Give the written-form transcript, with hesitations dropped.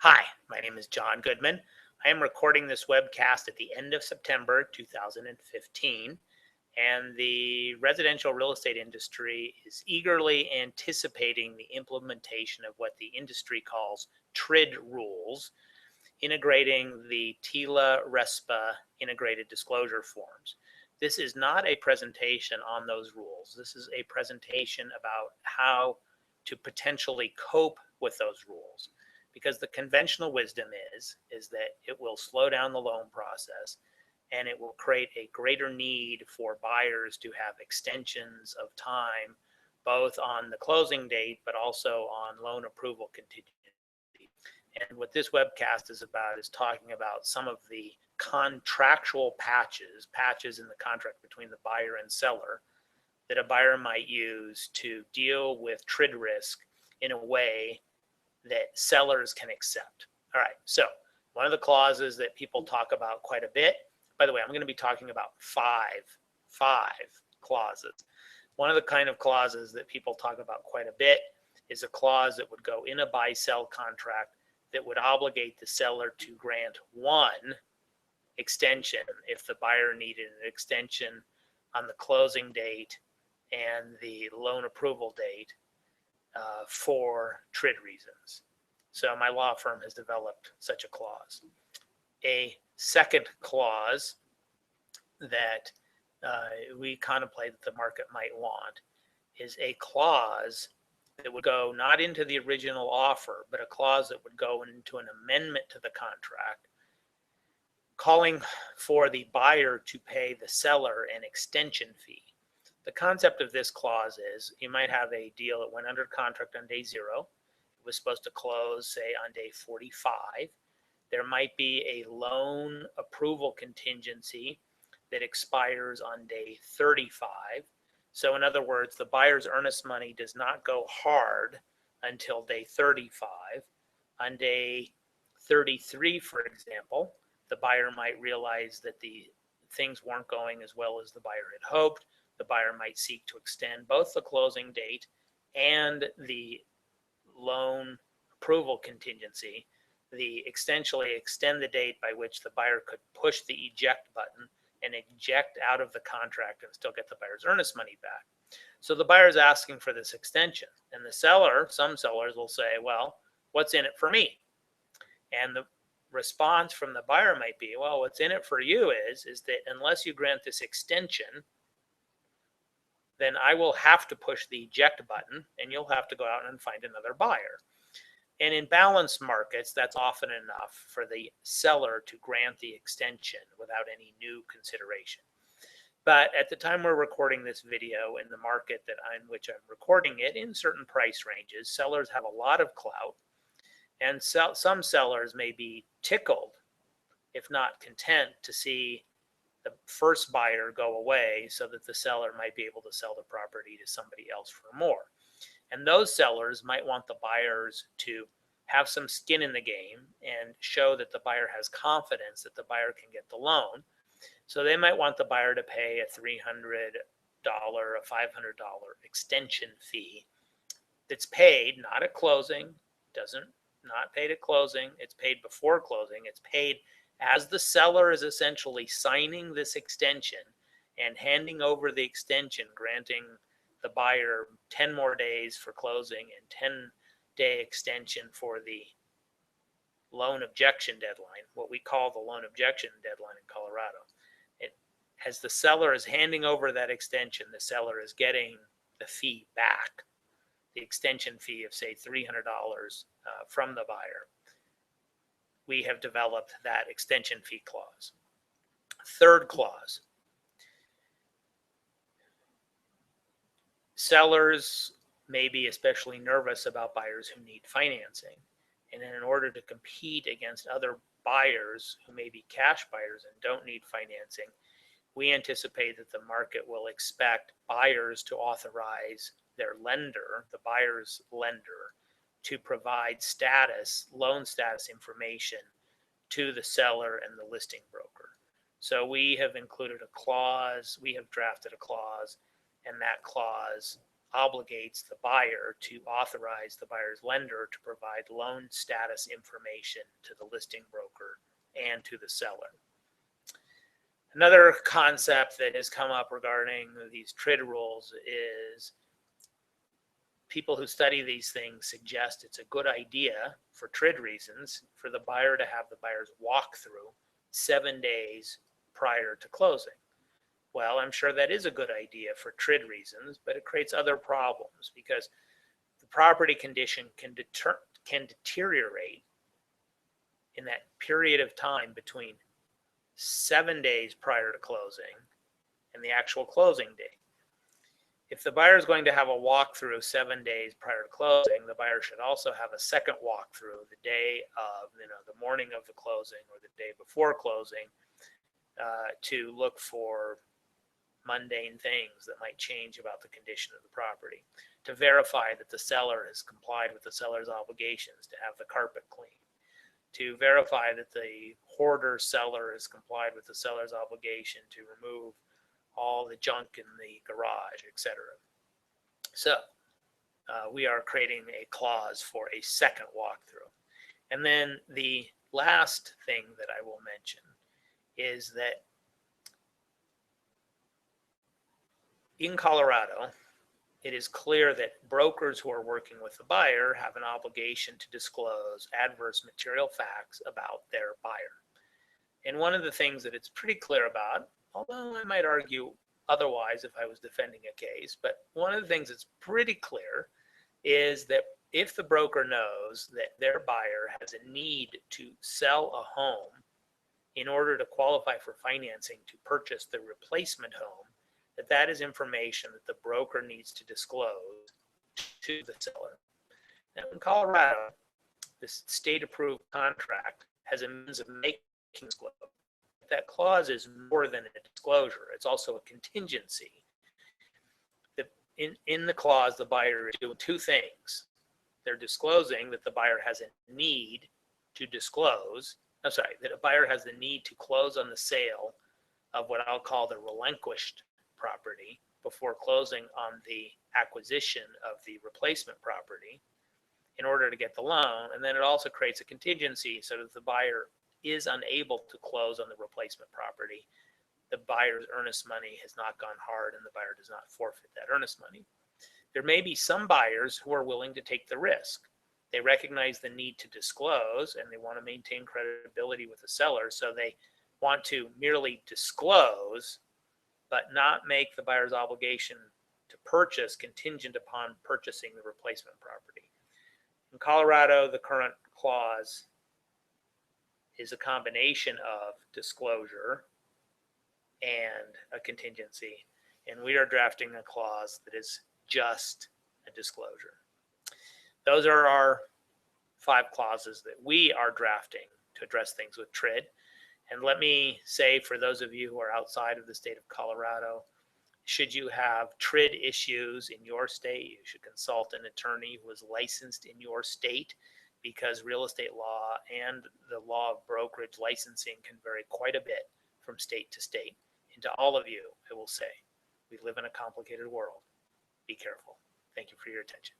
Hi, my name is John Goodman. I am recording this webcast at the end of September 2015, and the residential real estate industry is eagerly anticipating the implementation of what the industry calls TRID rules, integrating the TILA-RESPA integrated disclosure forms. This is not a presentation on those rules. This is a presentation about how to potentially cope with those rules, because the conventional wisdom is that it will slow down the loan process and it will create a greater need for buyers to have extensions of time, both on the closing date but also on loan approval contingency. And what this webcast is about is talking about some of the contractual patches in the contract between the buyer and seller that a buyer might use to deal with TRID risk in a way that sellers can accept. All right, so one of the clauses that people talk about quite a bit, by the way, I'm going to be talking about five clauses. One of the kind of clauses that people talk about quite a bit is a clause that would go in a buy-sell contract that would obligate the seller to grant one extension if the buyer needed an extension on the closing date and the loan approval date for TRID reasons. So my law firm has developed such a clause. A second clause that we contemplate that the market might want is a clause that would go not into the original offer, but a clause that would go into an amendment to the contract, calling for the buyer to pay the seller an extension fee. The concept of this clause is you might have a deal that went under contract on day 0. It was supposed to close, say, on day 45. There might be a loan approval contingency that expires on day 35. So in other words, the buyer's earnest money does not go hard until day 35. On day 33, for example, the buyer might realize that the things weren't going as well as the buyer had hoped. The buyer might seek to extend both the closing date and the loan approval contingency. The essentially extend the date by which the buyer could push the eject button and eject out of the contract and still get the buyer's earnest money back. So the buyer is asking for this extension, and the seller, some sellers will say, well, what's in it for me? And the response from the buyer might be, well, what's in it for you is that unless you grant this extension, then I will have to push the eject button and you'll have to go out and find another buyer. And in balanced markets, that's often enough for the seller to grant the extension without any new consideration. But at the time we're recording this video, in the market in which I'm recording it, in certain price ranges, sellers have a lot of clout, and some sellers may be tickled, if not content, to see the first buyer go away so that the seller might be able to sell the property to somebody else for more. And those sellers might want the buyers to have some skin in the game and show that the buyer has confidence that the buyer can get the loan. So they might want the buyer to pay a $300, a $500 extension fee that's paid not at closing, not paid at closing, it's paid before closing, it's paid as the seller is essentially signing this extension and handing over the extension, granting the buyer 10 more days for closing and 10-day extension for the loan objection deadline, what we call the loan objection deadline in Colorado. As the seller is handing over that extension, the seller is getting the fee back, the extension fee of, say, $300 from the buyer. We have developed that extension fee clause. Third clause. Sellers may be especially nervous about buyers who need financing. And in order to compete against other buyers who may be cash buyers and don't need financing, we anticipate that the market will expect buyers to authorize their lender, the buyer's lender, to provide loan status information to the seller and the listing broker. So we have included a clause, we have drafted a clause, and that clause obligates the buyer to authorize the buyer's lender to provide loan status information to the listing broker and to the seller. Another concept that has come up regarding these TRID rules is people who study these things suggest it's a good idea for TRID reasons for the buyer to have the buyer's walkthrough 7 days prior to closing. Well, I'm sure that is a good idea for TRID reasons, but it creates other problems because the property condition can deteriorate in that period of time between 7 days prior to closing and the actual closing date. If the buyer is going to have a walkthrough 7 days prior to closing, the buyer should also have a second walkthrough the day of, the morning of the closing or the day before closing to look for mundane things that might change about the condition of the property, to verify that the seller has complied with the seller's obligations to have the carpet cleaned, to verify that the hoarder seller has complied with the seller's obligation to remove all the junk in the garage, etc. So we are creating a clause for a second walkthrough. And then the last thing that I will mention is that in Colorado, it is clear that brokers who are working with the buyer have an obligation to disclose adverse material facts about their buyer. And one of the things that it's pretty clear about, although I might argue otherwise if I was defending a case, but one of the things that's pretty clear is that if the broker knows that their buyer has a need to sell a home in order to qualify for financing to purchase the replacement home, that is information that the broker needs to disclose to the seller. Now, in Colorado, this state-approved contract has a means of making disclosure. That clause is more than a disclosure. It's also a contingency. In the clause, the buyer is doing two things. They're disclosing that the buyer has a need to disclose. That a buyer has the need to close on the sale of what I'll call the relinquished property before closing on the acquisition of the replacement property in order to get the loan. And then it also creates a contingency so that the buyer is unable to close on the replacement property. The buyer's earnest money has not gone hard and the buyer does not forfeit that earnest money. There may be some buyers who are willing to take the risk. They recognize the need to disclose and they want to maintain credibility with the seller, so they want to merely disclose but not make the buyer's obligation to purchase contingent upon purchasing the replacement property. In Colorado, the current clause is a combination of disclosure and a contingency, and we are drafting a clause that is just a disclosure. Those are our 5 clauses that we are drafting to address things with TRID. And let me say, for those of you who are outside of the state of Colorado, should you have TRID issues in your state, you should consult an attorney who is licensed in your state, because real estate law and the law of brokerage licensing can vary quite a bit from state to state. And to all of you, I will say, we live in a complicated world. Be careful. Thank you for your attention.